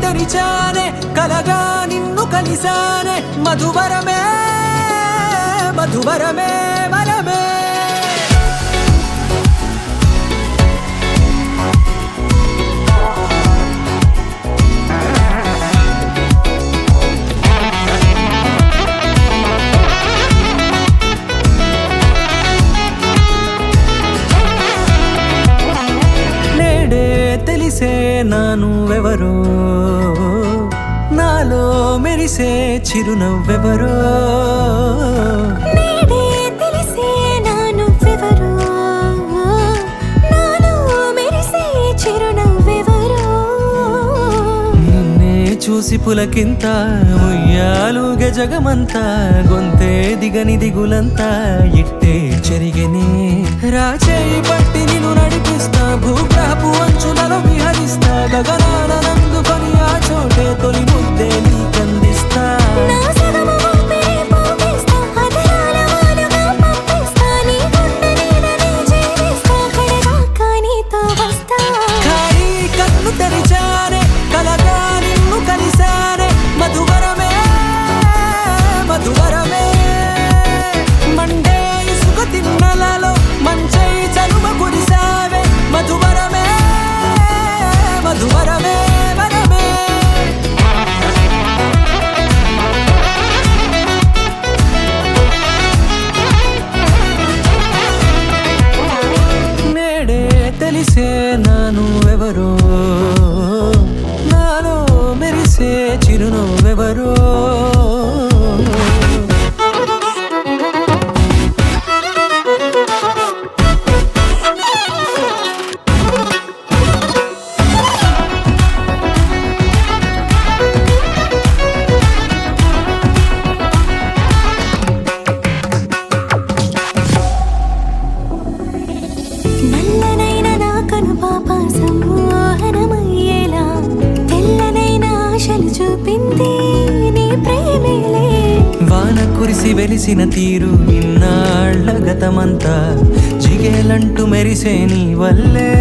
తెరిచానే కలగా నిన్ను కలిసానే మధువరమే మధువరమే వరమే తెలిసే నానువెవరో నాలో మెరిసే చిరునవ్వెవరో నేడే తెలిసే నానువెవరో నాలో మెరిసే చిరునవ్వెవరో నిన్నే చూసి పులకింత ఉయ్యాలుగే జగమంతా గొంతే దిగని దిగులంతా ఇట్టే చెరిగెనే రాచేయి పట్టి నిన్ను నడిపిస్తా భూగ్రహపు అంచులలో విహరిస్తా గగనాల నందుకొని ఆ చోటే తొలి ముద్దే నీకందిస్తా నా సగము ఊపిరి పోగిస్తా అదరాల వాలుగా పంపిస్తా నీ గుండె నీడనే చేరిస్తా కడదాకా నీతో వస్తా ఖాళీ కన్ను తెరిచానే కలగా నిన్ను కలిసానే మధువరమే మధువరమే మండే ఇసుక తిన్నలలో మంచై చలుమ కురిసావే మధువరమే మధువరమే వరమే నేడే తెలిసే నానువెవరో నాలో మెరిసే చిరునవ్వెవరో నల్లనైన నా కనుపాప సమ్మోహనమయ్యేలా తెల్లనైన ఆశలు చూపింది నీ ప్రేమేలే వాన కురిసి వెలిసిన తీరు ఇన్నాళ్ల గతమంతా జిగేలంటూ మెరిసే నీ వల్లే